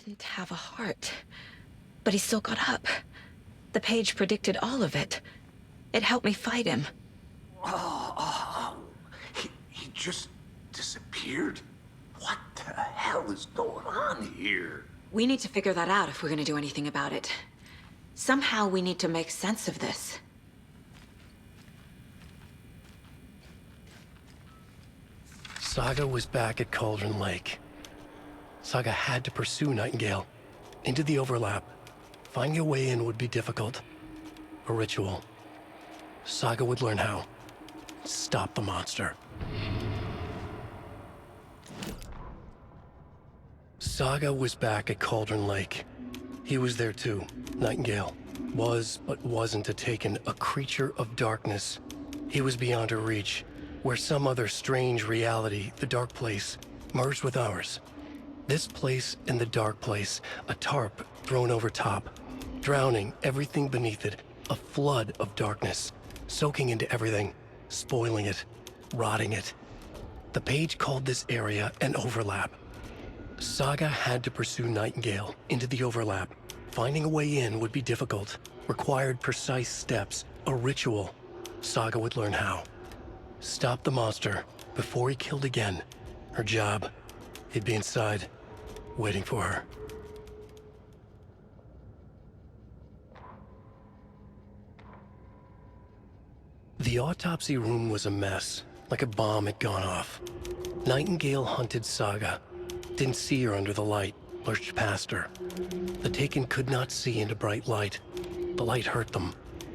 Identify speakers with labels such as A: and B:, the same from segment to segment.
A: didn't have a heart, but he still got up. The page predicted all of it. It helped me fight him.
B: He just disappeared? What the hell is going on here?
A: We need to figure that out if we're gonna do anything about it. Somehow we need to make sense of this.
C: Saga was back at Cauldron Lake. Saga had to pursue Nightingale into the overlap. Finding a way in would be difficult. A ritual. Saga would learn how. Stop the monster. Saga was back at Cauldron Lake. He was there too. Nightingale was, but wasn't a Taken, a creature of darkness. He was beyond her reach, where some other strange reality, the dark place, merged with ours. This place and the dark place, a tarp thrown over top, drowning everything beneath it, a flood of darkness, soaking into everything, spoiling it, rotting it. The page called this area an overlap. Saga had to pursue Nightingale into the overlap. Finding a way in would be difficult, required precise steps, a ritual. Saga would learn how. Stop the monster before he killed again. Her job. He'd be inside, waiting for her. The autopsy room was a mess, like a bomb had gone off. Nightingale hunted Saga. Didn't see her under the light, lurched past her. The Taken could not see into bright light. The light hurt them,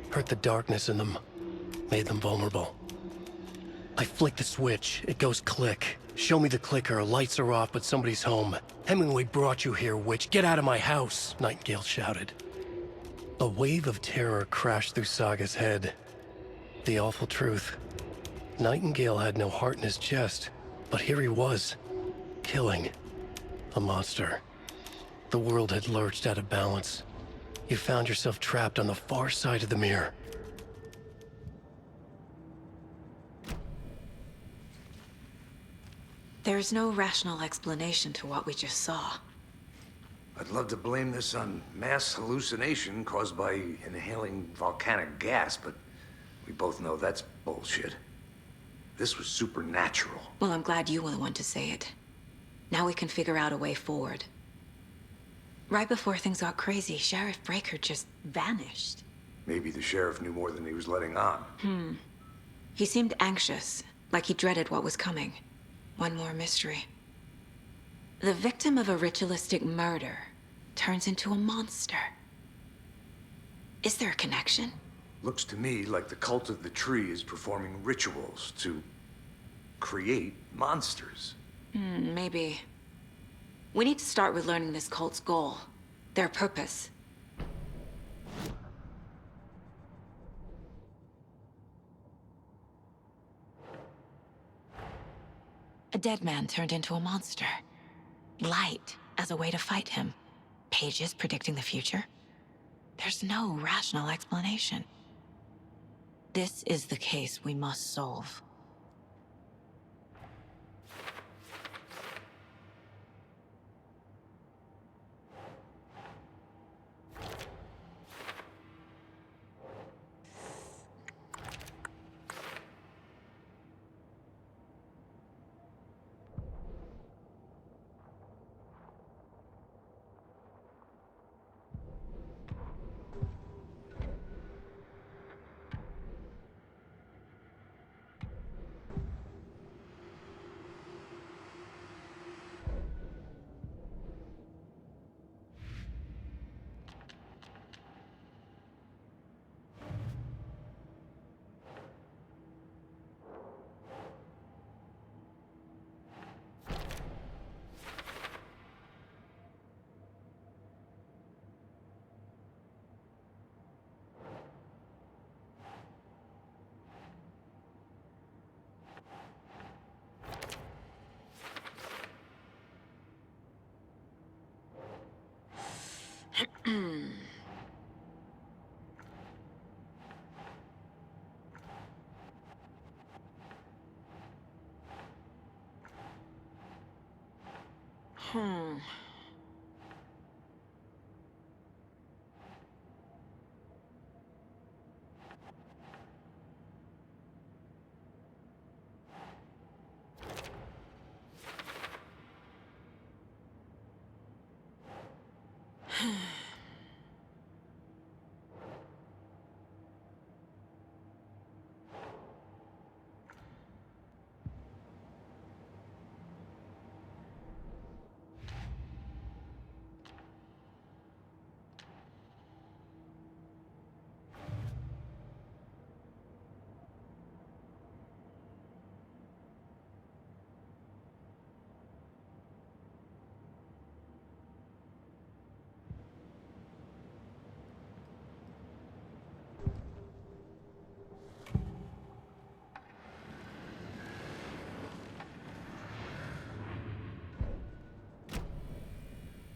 C: hurt the darkness in them, made them vulnerable. I flick the switch, it goes click. Show me the clicker, lights are off, but somebody's home. Hemingway brought you here, witch. Get out of my house, Nightingale shouted. A wave of terror crashed through Saga's head. The awful truth. Nightingale had no heart in his chest, but here he was, killing a monster. The world had lurched out of balance. You found yourself trapped on the far side of the mirror.
A: There's no rational explanation to what we just saw.
B: I'd love to blame this on mass hallucination caused by inhaling volcanic gas, but we both know that's bullshit. This was supernatural.
A: Well, I'm glad you were the one to say it. Now we can figure out a way forward. Right before things got crazy, Sheriff Breaker just vanished.
B: Maybe the sheriff knew more than he was letting on.
A: He seemed anxious, like he dreaded what was coming. One more mystery. The victim of a ritualistic murder turns into a monster. Is there a connection?
B: Looks to me like the cult of the tree is performing rituals to create monsters.
A: Maybe. We need to start with learning this cult's goal, their purpose. A dead man turned into a monster. Light as a way to fight him. Pages predicting the future. There's no rational explanation. This is the case we must solve.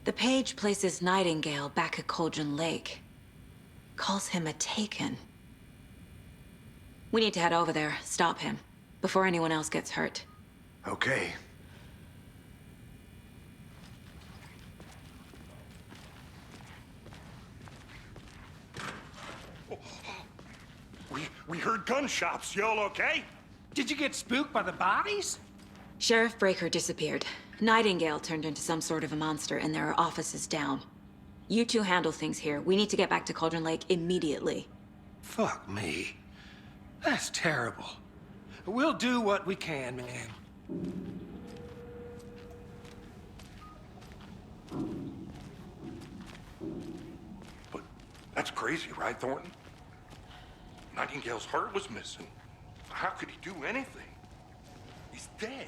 A: The page places Nightingale back at Cauldron Lake. Calls him a Taken. We need to head over there, stop him, before anyone else gets hurt.
B: Okay.
D: We heard gunshots. Y'all okay?
E: Did you get spooked by the bodies?
A: Sheriff Breaker disappeared. Nightingale turned into some sort of a monster, and there are offices down. You two handle things here. We need to get back to Cauldron Lake immediately.
E: Fuck me. That's terrible. We'll do what we can, man.
D: But that's crazy, right, Thornton? Nightingale's heart was missing. How could he do anything? He's dead.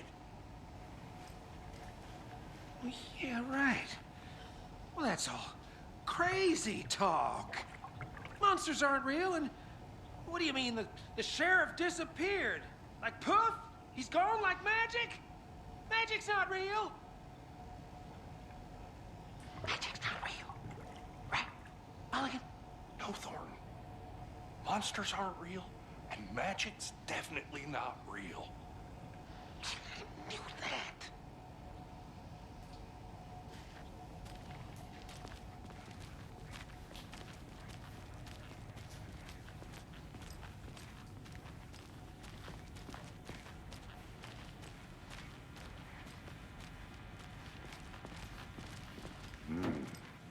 E: Well, yeah, right. Well, that's all crazy talk. Monsters aren't real, and what do you mean the sheriff disappeared? Like poof? He's gone like magic? Magic's not real. Magic's not real. Right, Mulligan?
D: No, Thornton. Monsters aren't real, and magic's definitely not real.
E: I knew that.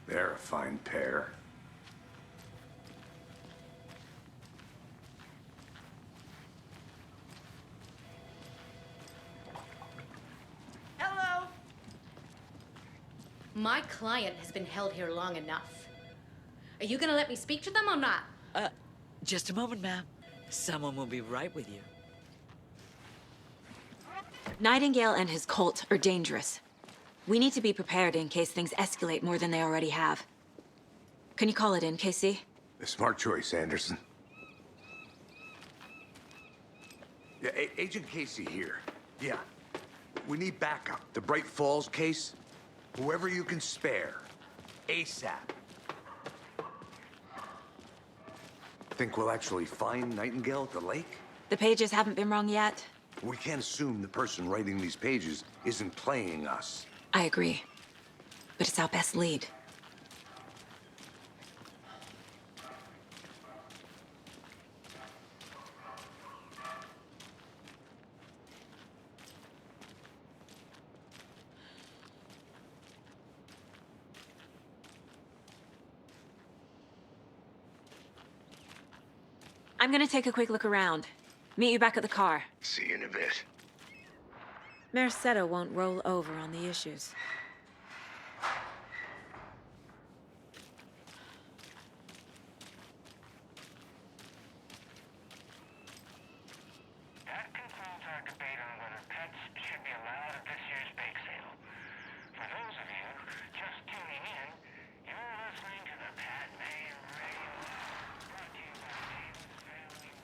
B: They're a fine pair.
F: Hello. My client has been held here long enough. Are you gonna let me speak to them or not?
G: Just a moment, ma'am. Someone will be right with you.
A: Nightingale and his cult are dangerous. We need to be prepared in case things escalate more than they already have. Can you call it in, KC?
B: A smart choice, Anderson. Yeah, Agent Casey here. Yeah. We need backup. The Bright Falls case. Whoever you can spare. ASAP. Think we'll actually find Nightingale at the lake?
A: The pages haven't been rung yet.
B: We can't assume the person writing these pages isn't playing us.
A: I agree. But it's our best lead. I'm gonna take a quick look around. Meet you back at the car.
B: See you in a bit.
A: Merced won't roll over on the issues.
H: That concludes our debate on whether pets should be allowed at this year's bake sale. For those of you just tuning in, you're listening to the Pat Mayer Radio Hour, brought to you by Davis Family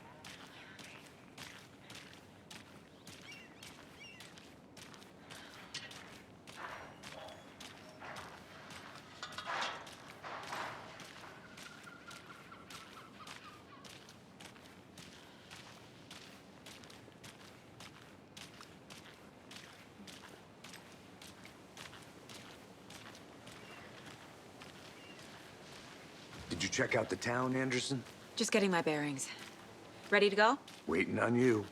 B: Did you check out the town, Anderson?
A: Just getting my bearings. Ready to go?
B: Waiting on you.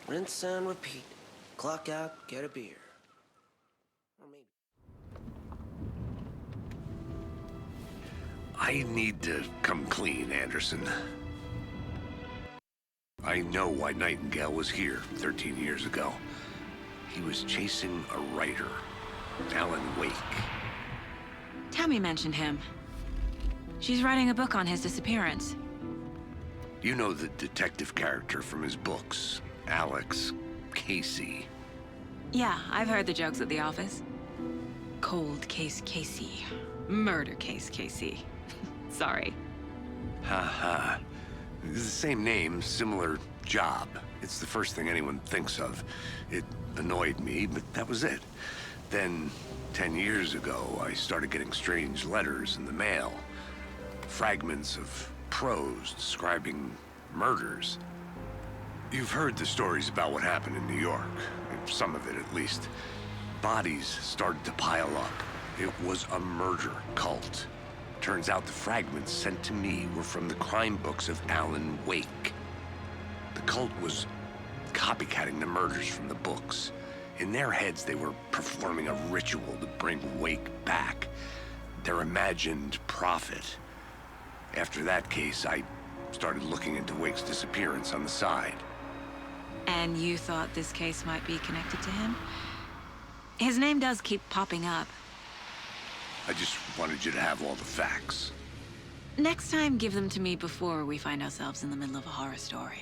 I: Rinse and repeat. Clock out, get a beer. Or maybe.
B: I need to come clean, Anderson. I know why Nightingale was here 13 years ago. He was chasing a writer, Alan Wake.
A: Tammy mentioned him. She's writing a book on his disappearance.
B: You know the detective character from his books, Alex Casey.
A: Yeah, I've heard the jokes at the office. Cold case Casey. Murder case Casey. Sorry.
B: Ha ha. It's the same name, similar job. It's the first thing anyone thinks of. It annoyed me, but that was it. Then, 10 years ago, I started getting strange letters in the mail. Fragments of prose describing murders. You've heard the stories about what happened in New York. Some of it, at least. Bodies started to pile up. It was a murder cult. Turns out the fragments sent to me were from the crime books of Alan Wake. The cult was copycatting the murders from the books. In their heads, they were performing a ritual to bring Wake back. Their imagined prophet. After that case, I started looking into Wake's disappearance on the side.
A: And you thought this case might be connected to him? His name does keep popping up.
B: I just wanted you to have all the facts.
A: Next time, give them to me before we find ourselves in the middle of a horror story.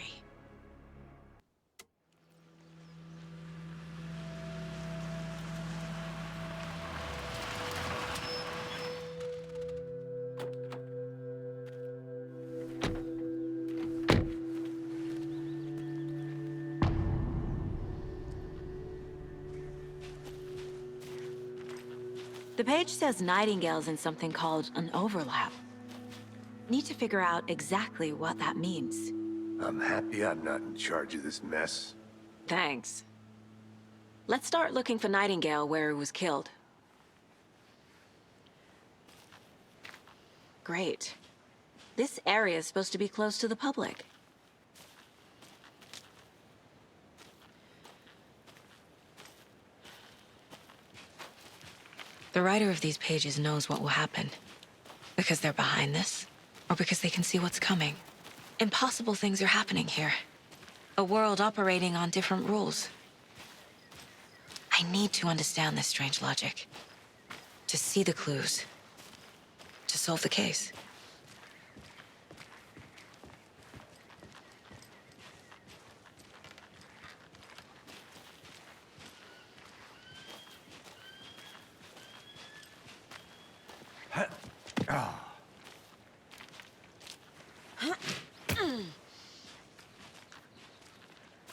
A: The page says Nightingale's in something called an overlap. Need to figure out exactly what that means.
B: I'm happy I'm not in charge of this mess.
A: Thanks. Let's start looking for Nightingale where he was killed. Great. This area is supposed to be close to the public. The writer of these pages knows what will happen. Because they're behind this, or because they can see what's coming. Impossible things are happening here. A world operating on different rules. I need to understand this strange logic. To see the clues. To solve the case.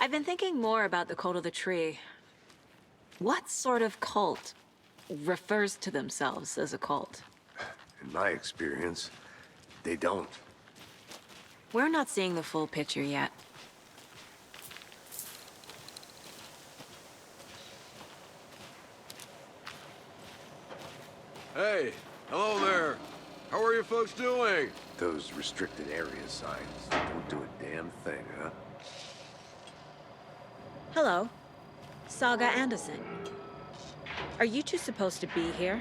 A: I've been thinking more about the cult of the tree. What sort of cult refers to themselves as a cult?
B: In my experience, they don't.
A: We're not seeing the full picture yet.
I: Hey, hello there. How are you folks doing?
B: Those restricted area signs don't do a damn thing, huh?
A: Hello. Saga Anderson. Are you two supposed to be here?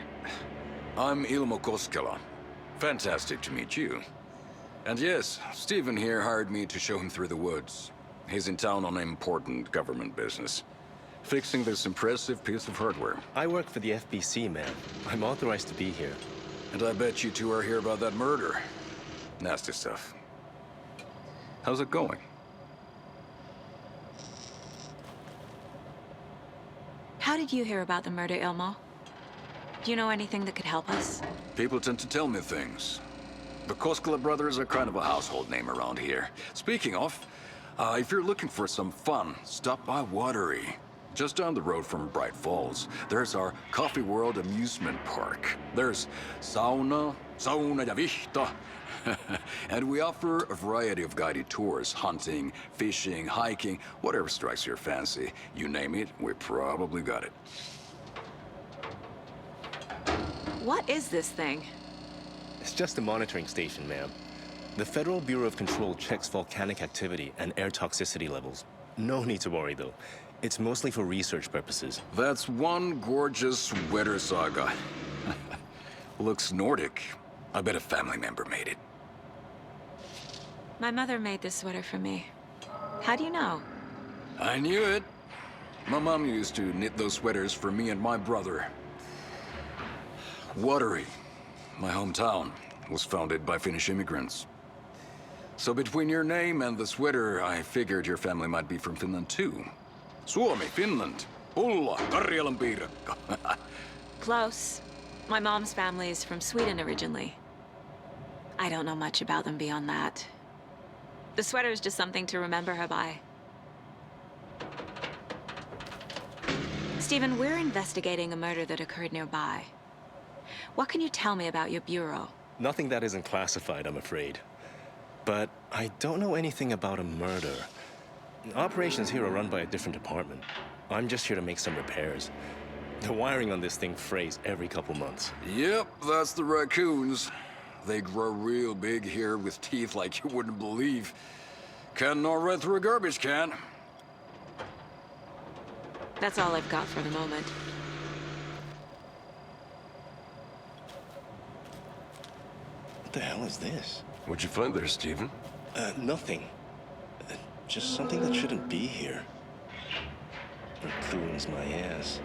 I: I'm Ilmo Koskela. Fantastic to meet you. And yes, Stephen here hired me to show him through the woods. He's in town on important government business. Fixing this impressive piece of hardware.
J: I work for the FBC, man. I'm authorized to be here.
I: And I bet you two are here about that murder. Nasty stuff. How's it going?
A: How did you hear about the murder, Ilmo? Do you know anything that could help us?
I: People tend to tell me things. The Koskela brothers are kind of a household name around here. Speaking of, if you're looking for some fun, stop by Watery. Just down the road from Bright Falls, there's our Coffee World amusement park. There's sauna ja vihto. And we offer a variety of guided tours, hunting, fishing, hiking, whatever strikes your fancy. You name it, we probably got it.
A: What is this thing?
J: It's just a monitoring station, ma'am. The Federal Bureau of Control checks volcanic activity and air toxicity levels. No need to worry, though. It's mostly for research purposes.
I: That's one gorgeous weather saga. Looks Nordic. I bet a family member made it.
A: My mother made this sweater for me. How do you know?
I: I knew it. My mom used to knit those sweaters for me and my brother. Watery, my hometown, was founded by Finnish immigrants. So between your name and the sweater, I figured your family might be from Finland too. Suomi, Finland. Ulla, Karjalan piirakka.
A: Close. My mom's family is from Sweden originally. I don't know much about them beyond that. The sweater is just something to remember her by. Stephen, we're investigating a murder that occurred nearby. What can you tell me about your bureau?
J: Nothing that isn't classified, I'm afraid. But I don't know anything about a murder. Operations here are run by a different department. I'm just here to make some repairs. The wiring on this thing frays every couple months.
I: Yep, that's the raccoons. They grow real big here with teeth like you wouldn't believe. Can't gnaw right through a garbage can.
A: That's all I've got for the moment.
J: What the hell is this?
K: What'd you find there, Stephen?
J: Nothing. Just something that shouldn't be here. Raccoons my ass.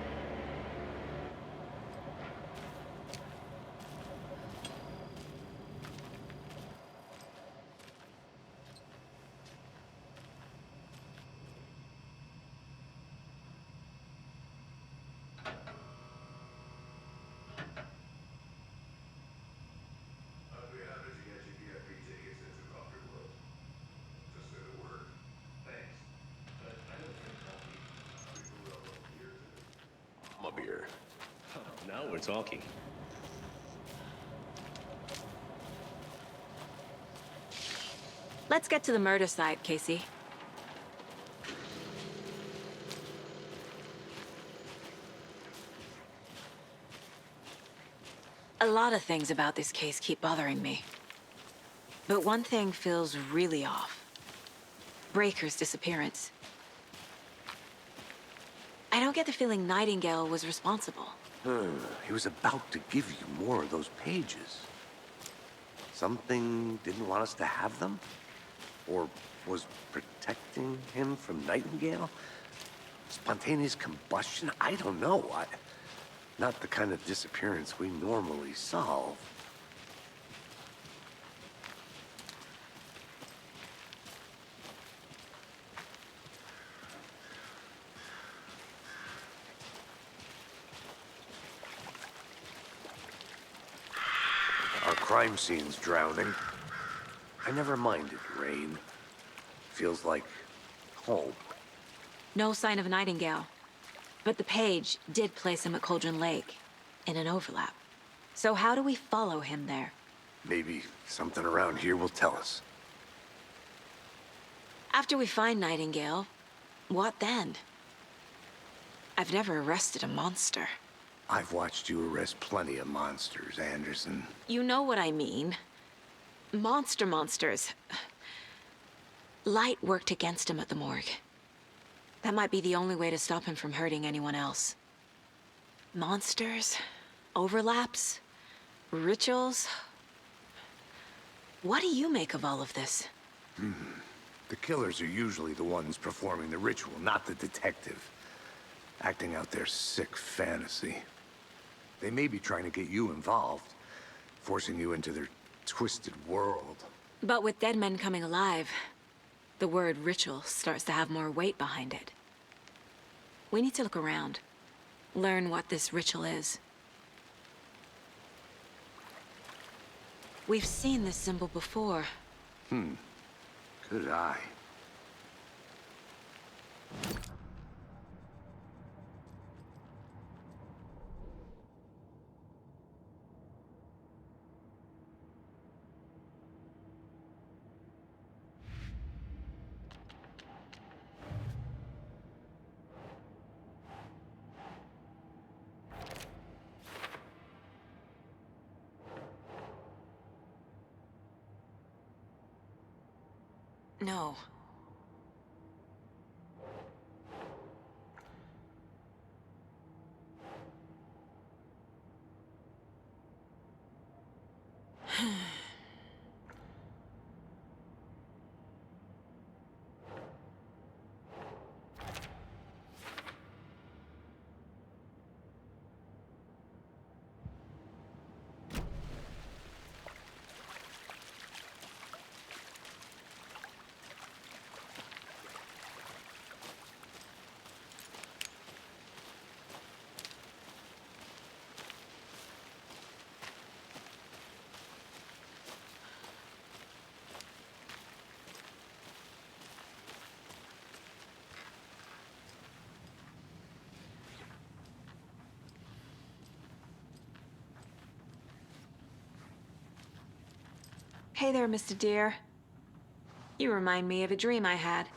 K: My beer.
J: Now we're talking.
A: Let's get to the murder site, Casey. A lot of things about this case keep bothering me. But one thing feels really off. Breaker's disappearance. I don't get the feeling Nightingale was responsible.
B: He was about to give you more of those pages. Something didn't want us to have them? Or was protecting him from Nightingale? Spontaneous combustion? I don't know. Not the kind of disappearance we normally solve. Our crime scene's drowning. I never minded rain. Feels like home.
A: No sign of Nightingale. But the page did place him at Cauldron Lake, in an overlap. So how do we follow him there?
B: Maybe something around here will tell us.
A: After we find Nightingale, what then? I've never arrested a monster.
B: I've watched you arrest plenty of monsters, Anderson.
A: You know what I mean. Monsters. Light worked against him at the morgue. That might be the only way to stop him from hurting anyone else. Monsters? Overlaps? Rituals? What do you make of all of this?
B: The killers are usually the ones performing the ritual, not the detective. Acting out their sick fantasy. They may be trying to get you involved, forcing you into their twisted world.
A: But with dead men coming alive, the word ritual starts to have more weight behind it. We need to look around, learn what this ritual is. We've seen this symbol before.
B: Good eye.
A: No. Hey there, Mr. Deer. You remind me of a dream I had.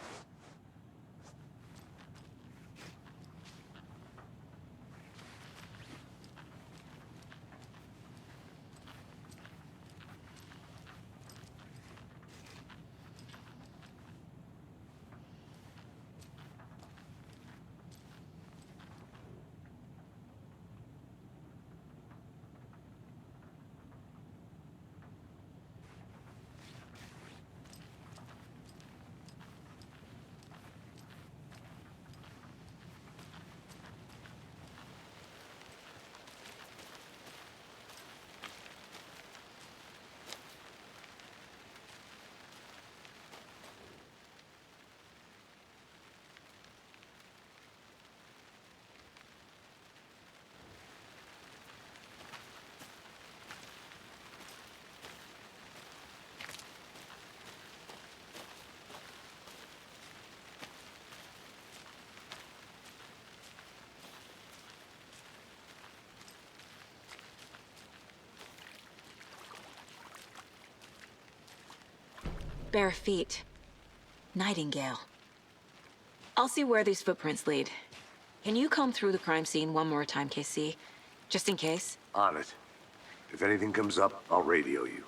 A: Bare feet. Nightingale. I'll see where these footprints lead. Can you comb through the crime scene one more time, KC? Just in case?
B: On it. If anything comes up, I'll radio you.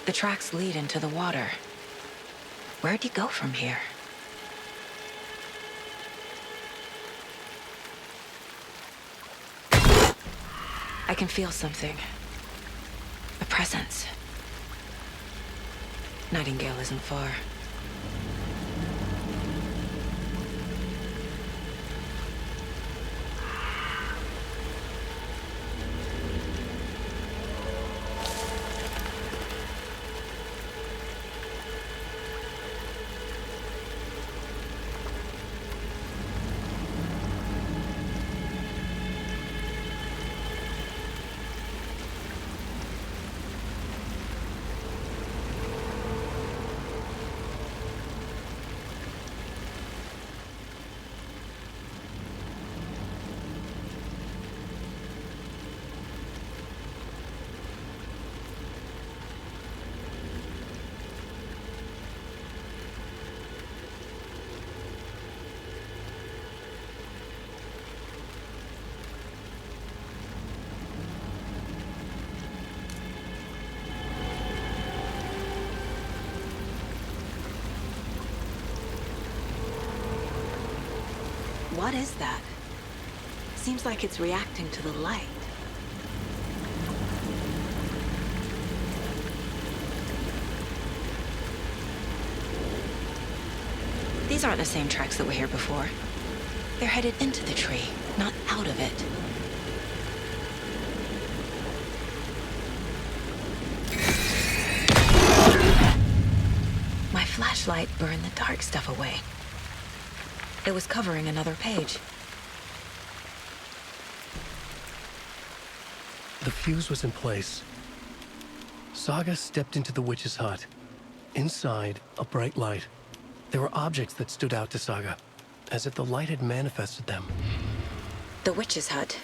A: The tracks lead into the water. Where'd you go from here? I can feel something. A presence. Nightingale isn't far. What is that? Seems like it's reacting to the light. These aren't the same tracks that were here before. They're headed into the tree, not out of it. My flashlight burned the dark stuff away. It was covering another page.
C: The fuse was in place. Saga stepped into the witch's hut. Inside, a bright light. There were objects that stood out to Saga, as if the light had manifested them.
A: The witch's hut.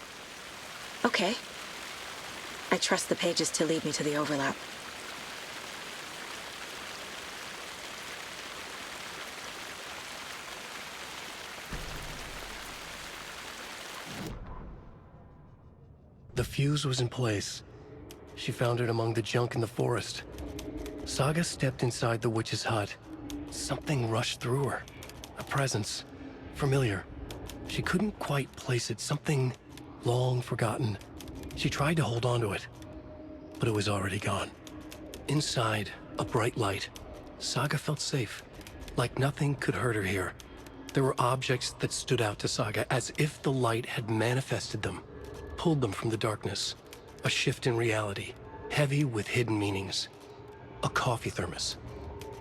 A: Okay. I trust the pages to lead me to the overlap.
C: The fuse was in place. She found it among the junk in the forest. Saga stepped inside the witch's hut. Something rushed through her. A presence. Familiar. She couldn't quite place it. Something long forgotten. She tried to hold on to it, but it was already gone. Inside, a bright light. Saga felt safe. Like nothing could hurt her here. There were objects that stood out to Saga as if the light had manifested them, pulled them from the darkness. A shift in reality, heavy with hidden meanings. A coffee thermos,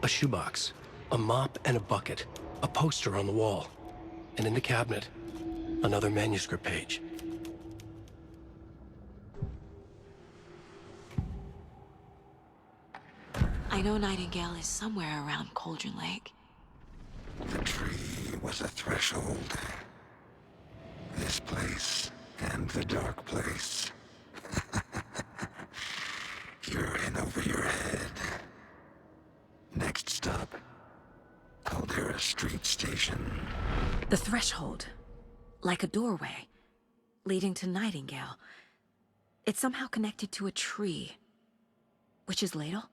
C: a shoebox, a mop and a bucket, a poster on the wall, and in the cabinet, another manuscript page.
A: I know Nightingale is somewhere around Cauldron Lake.
L: The tree was a threshold. This place and the dark place. You're in over your head. Next stop, Caldera Street Station.
A: The threshold. Like a doorway. Leading to Nightingale. It's somehow connected to a tree. Witch's Ladle?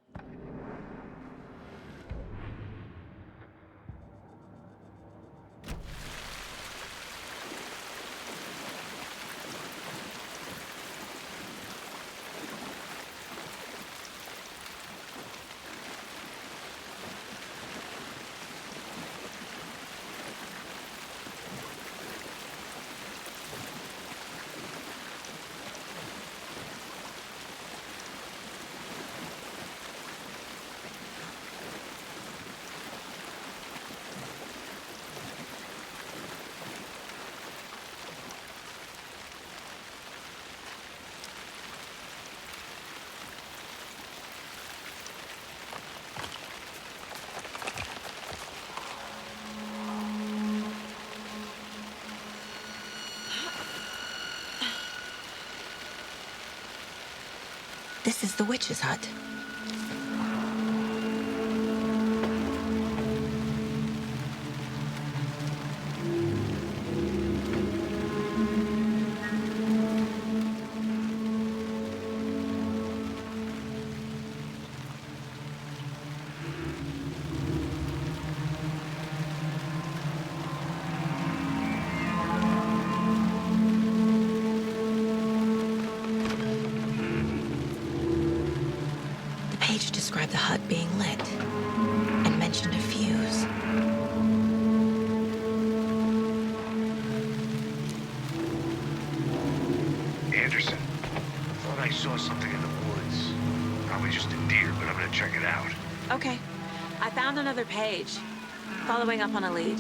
A: This is the witch's hut. Described the hut being lit and mentioned a fuse.
B: Anderson, thought I saw something in the woods. Probably just a deer, but I'm gonna check it out.
A: Okay. I found another page. Following up on a lead.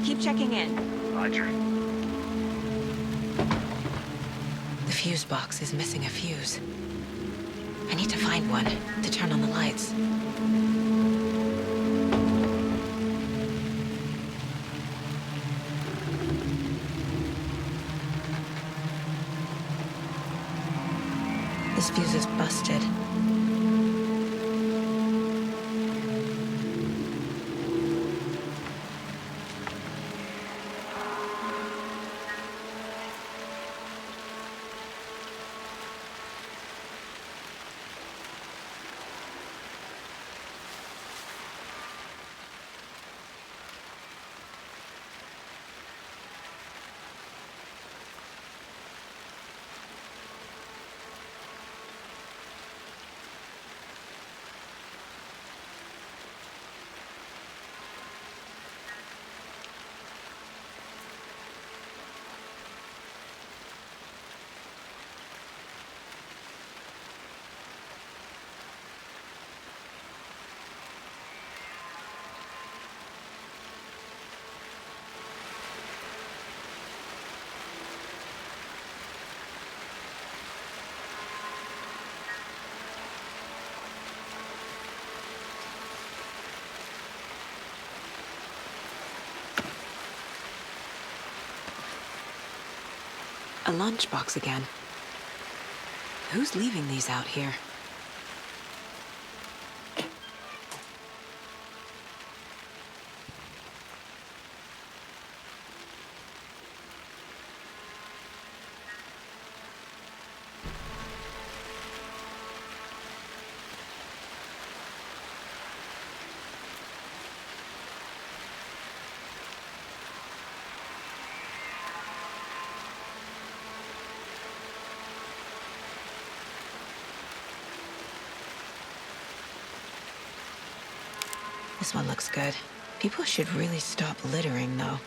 A: Keep checking in.
B: Roger.
A: The fuse box is missing a fuse. I need to find one to turn on the lights. This fuse is busted. A lunchbox again. Who's leaving these out here? This one looks good. People should really stop littering, though.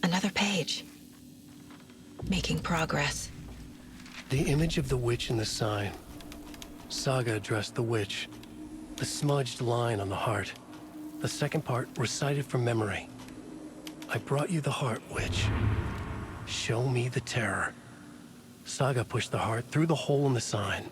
A: Another page. Making progress.
C: The image of the witch in the sign. Saga addressed the witch. The smudged line on the heart. The second part recited from memory. I brought you the heart, witch. Show me the terror. Saga pushed the heart through the hole in the sign.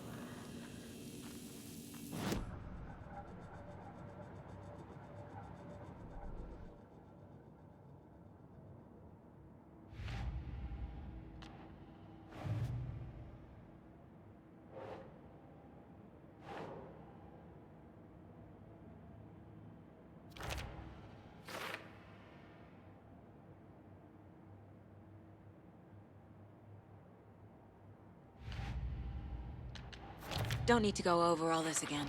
A: Don't need to go over all this again.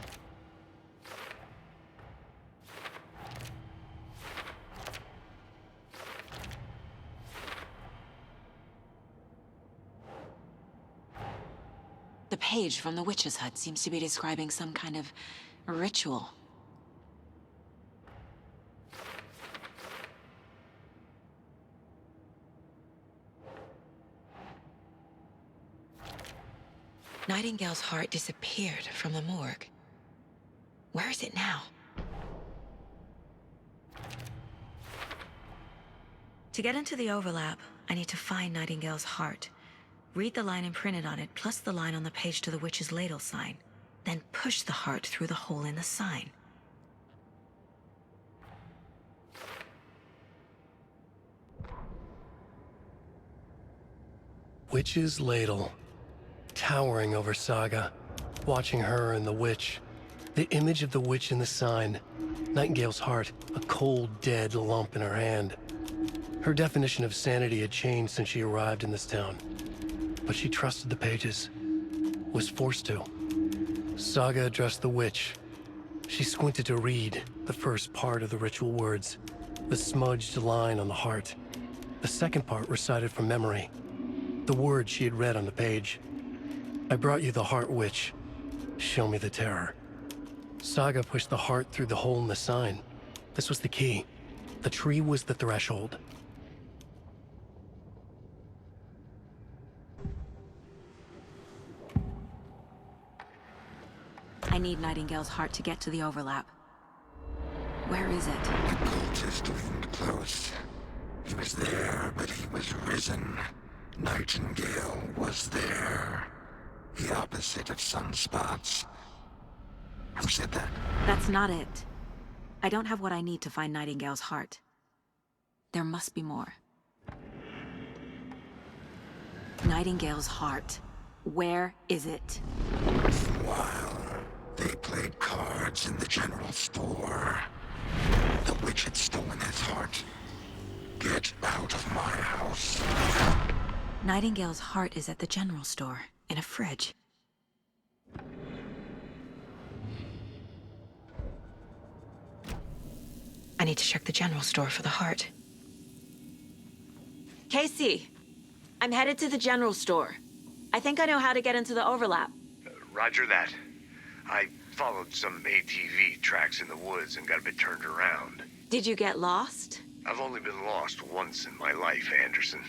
A: The page from the witch's hut seems to be describing some kind of ritual. Nightingale's heart disappeared from the morgue. Where is it now? To get into the overlap, I need to find Nightingale's heart. Read the line imprinted on it, plus the line on the page to the witch's ladle sign. Then push the heart through the hole in the sign.
C: Witch's ladle. Towering over Saga, watching her and the witch. The image of the witch in the sign. Nightingale's heart, a cold, dead lump in her hand. Her definition of sanity had changed since she arrived in this town. But she trusted the pages. Was forced to. Saga addressed the witch. She squinted to read the first part of the ritual words. The smudged line on the heart. The second part recited from memory. The words she had read on the page. I brought you the heart, witch. Show me the terror. Saga pushed the heart through the hole in the sign. This was the key. The tree was the threshold.
A: I need Nightingale's heart to get to the overlap. Where is it?
L: The cultist leaned close. He was there, but he was risen. Nightingale was there. The opposite of sunspots. Who said that?
A: That's not it. I don't have what I need to find Nightingale's heart. There must be more. Nightingale's heart. Where is it?
L: While they played cards in the general store, the witch had stolen his heart. Get out of my house.
A: Nightingale's heart is at the general store, in a fridge. I need to check the general store for the heart. Casey, I'm headed to the general store. I think I know how to get into the overlap.
B: Roger that. I followed some ATV tracks in the woods and got a bit turned around.
A: Did you get lost?
B: I've only been lost once in my life, Anderson.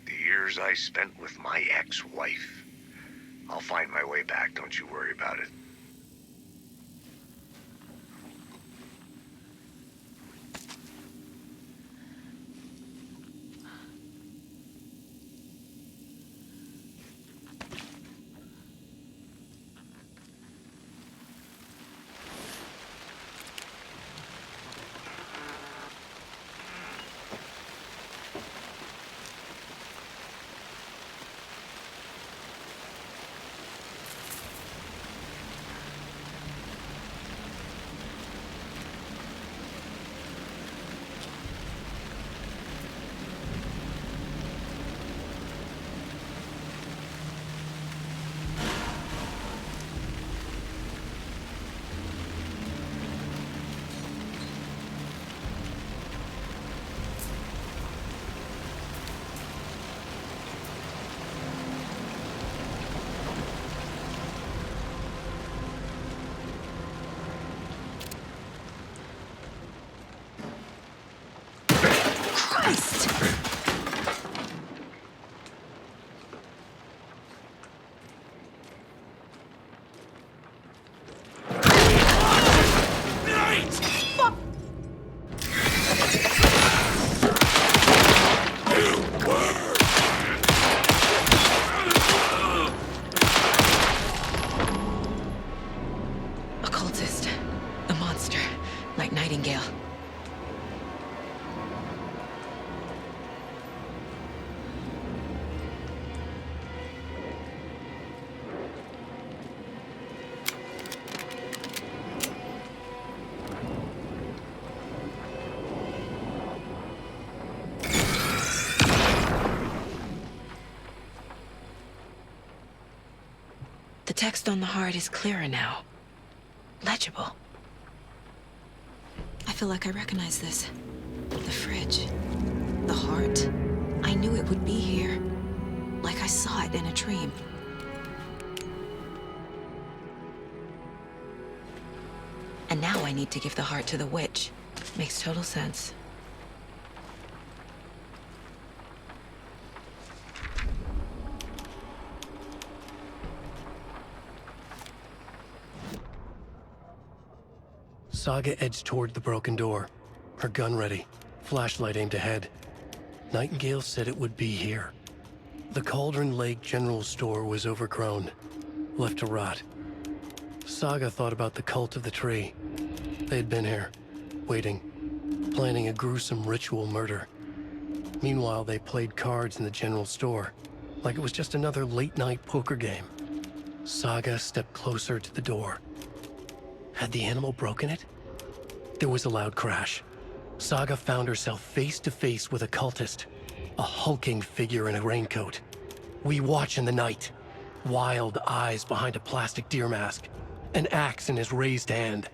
B: The years I spent with my ex-wife. I'll find my way back, don't you worry about it.
A: Christ! Occultist. A monster. Like Nightingale. The text on the heart is clearer now. Legible. I feel like I recognize this. The fridge. The heart. I knew it would be here. Like I saw it in a dream. And now I need to give the heart to the witch. Makes total sense.
C: Saga edged toward the broken door, her gun ready, flashlight aimed ahead. Nightingale said it would be here. The Cauldron Lake General Store was overgrown, left to rot. Saga thought about the cult of the tree. They had been here, waiting, planning a gruesome ritual murder. Meanwhile, they played cards in the general store, like it was just another late-night poker game. Saga stepped closer to the door. Had the animal broken it? There was a loud crash. Saga found herself face to face with a cultist, a hulking figure in a raincoat. We watch in the night, wild eyes behind a plastic deer mask, an axe in his raised hand.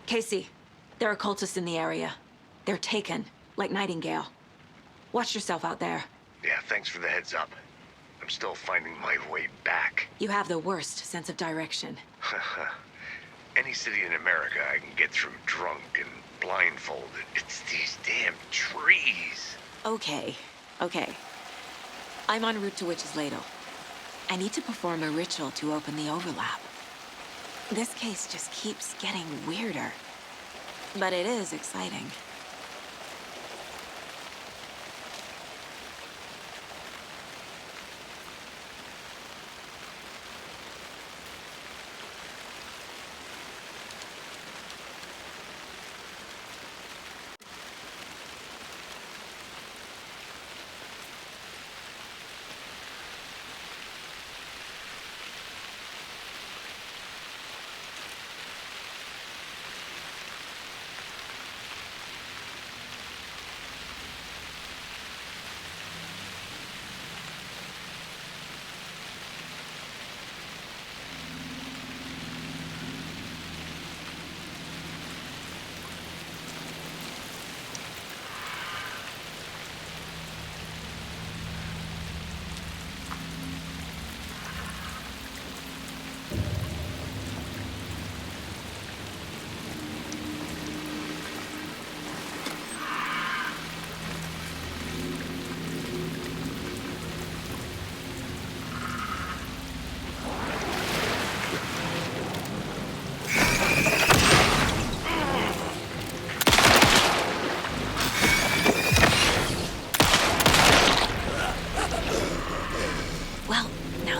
A: Casey, there are cultists in the area. They're taken, like Nightingale. Watch yourself out there.
B: Yeah, thanks for the heads up. I'm still finding my way back.
A: You have the worst sense of direction.
B: Any city in America I can get through drunk and blindfolded. It's these damn trees.
A: Okay. I'm en route to Witch's Ladle. I need to perform a ritual to open the overlap. This case just keeps getting weirder. But it is exciting.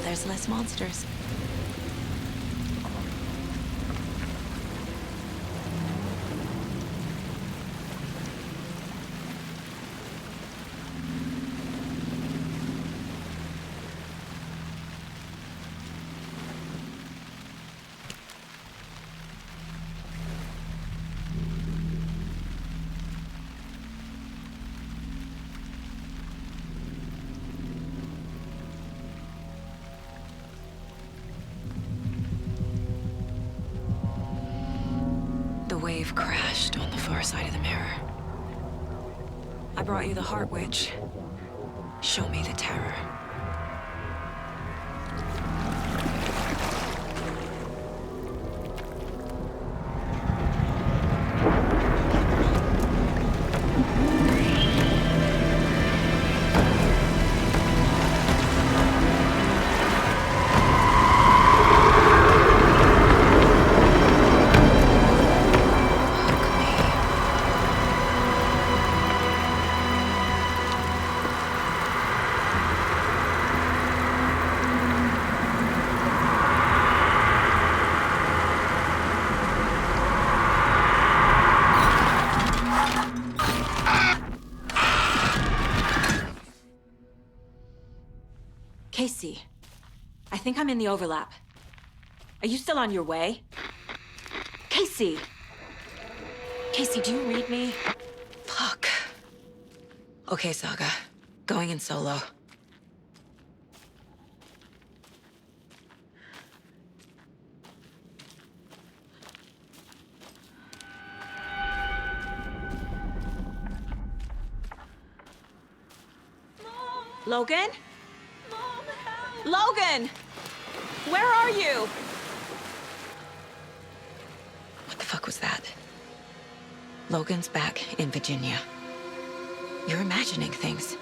A: There's less monsters. The wave crashed on the far side of the mirror. I brought you the Heart Witch. Show me the terror. Casey, I think I'm in the overlap. Are you still on your way? Casey! Casey, do you read me? Fuck. Okay, Saga. Going in solo. Logan? Logan! Where are you? What the fuck was that? Logan's back in Virginia. You're imagining things.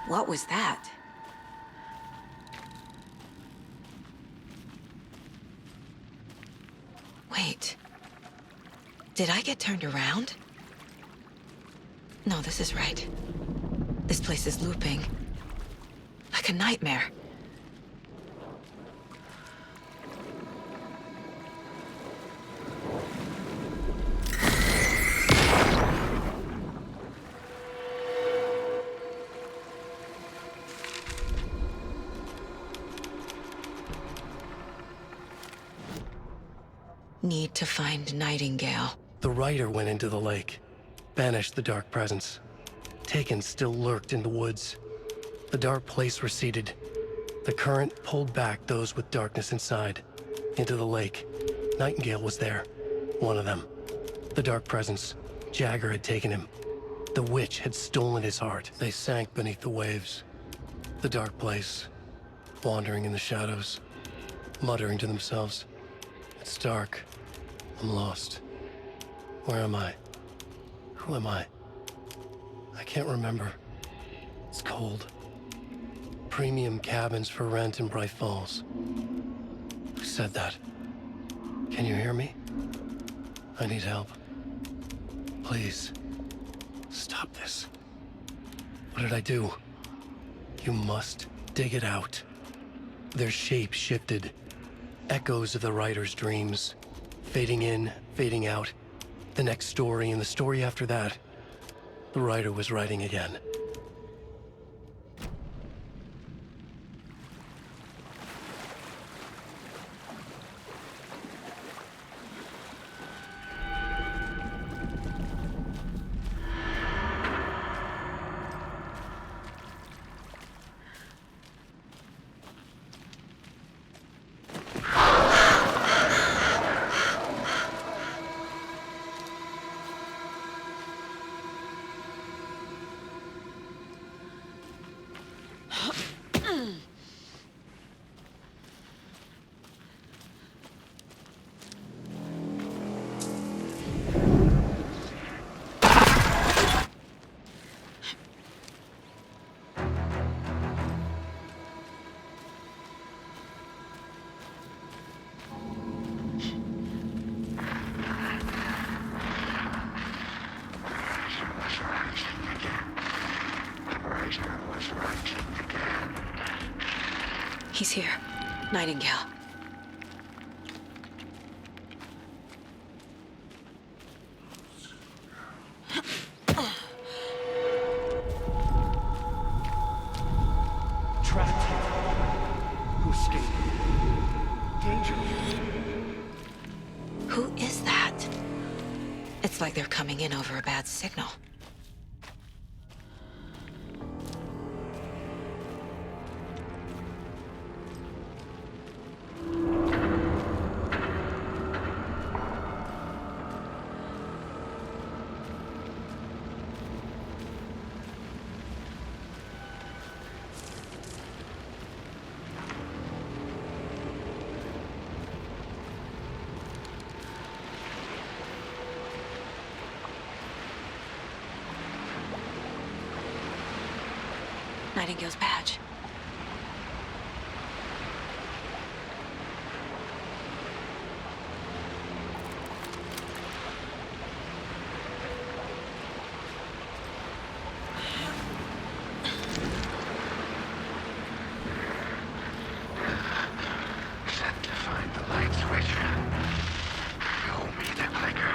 A: What was that? Wait. Did I get turned around? No, this is right. This place is looping. Like a nightmare. Need to find Nightingale.
C: The rider went into the lake, banished the dark presence. Taken still lurked in the woods. The dark place receded. The current pulled back those with darkness inside, into the lake. Nightingale was there, one of them. The dark presence, Jagger had taken him. The witch had stolen his heart. They sank beneath the waves. The dark place, wandering in the shadows, muttering to themselves. It's dark. I'm lost. Where am I? Who am I? I can't remember. It's cold. Premium cabins for rent in Bright Falls. Who said that? Can you hear me? I need help. Please. Stop this. What did I do? You must dig it out. Their shape shifted. Echoes of the writer's dreams. Fading in, fading out. The next story and the story after that. The writer was writing again.
A: He's here. Nightingale.
C: Trapped here. Who escaped? Danger.
A: Who is that? It's like they're coming in over a bad signal. Nightingale's badge.
L: Set to find the light switch. Show me the clicker.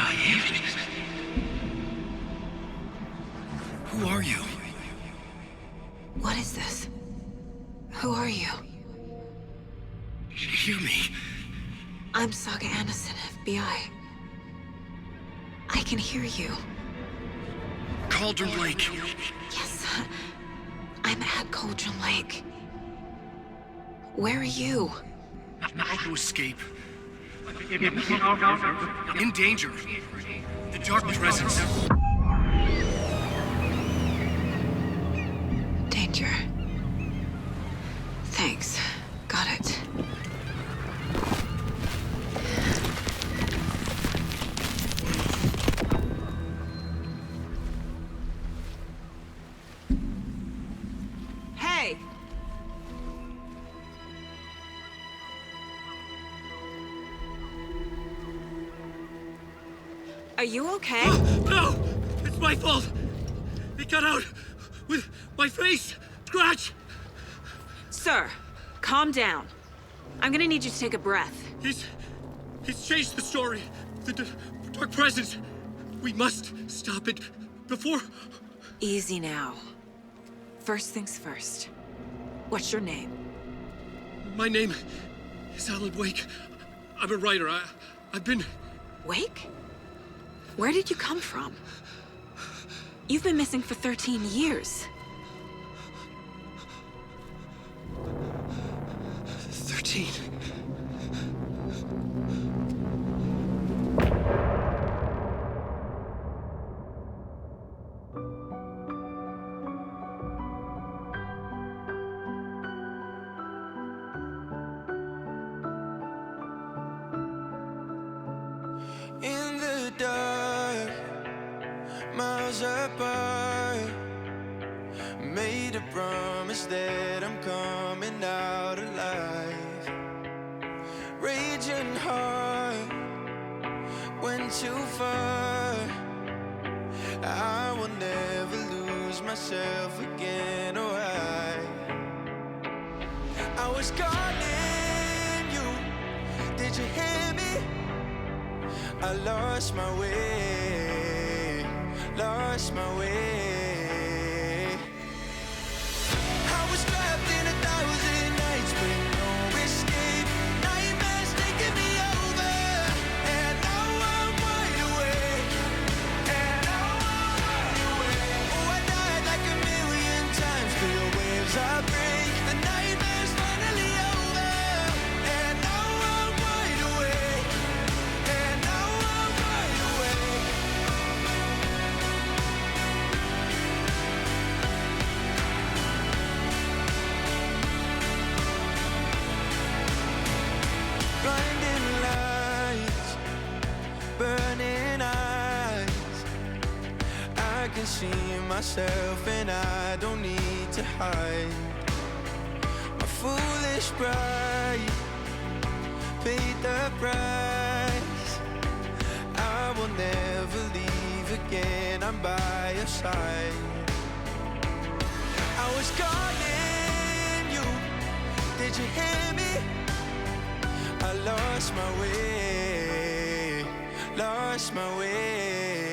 C: I hate it. Who are you?
A: What is this? Who are you?
C: Hear me.
A: I'm Saga Anderson, FBI. I can hear you.
C: Cauldron Lake.
A: Yes, I'm at Cauldron Lake. Where are you?
C: How to escape. In danger. The dark presence.
A: Danger. Thanks. Got it. Hey! Are you okay?
C: No! It's my fault! It got out with my face! Scratch!
A: Sir, calm down. I'm gonna need you to take a breath.
C: He's changed the story. The dark presence. We must stop it before...
A: Easy now. First things first. What's your name?
C: My name is Alan Wake. I'm a writer. I've been...
A: Wake? Where did you come from? You've been missing for 13 years.
C: 13.
M: In the dark, miles apart, made a promise that I'm coming out alive. Raging heart, went too far. I will never lose myself again, or I was calling you, did you hear me? I lost my way, lost my way. I was trapped in 1,000 nights with no escape. Nightmares taking me over, and now I'm wide awake. And now I'm wide awake. Oh, I died like 1,000,000 times, feel waves I break. The nightmare's finally over, and now I'm wide awake. And now I'm wide awake. Blinding lights, burning eyes. I can see myself and I don't need to hide. My foolish pride paid the price. I will never leave again, I'm by your side. I was calling you, did you hear me? I lost my way, lost my way.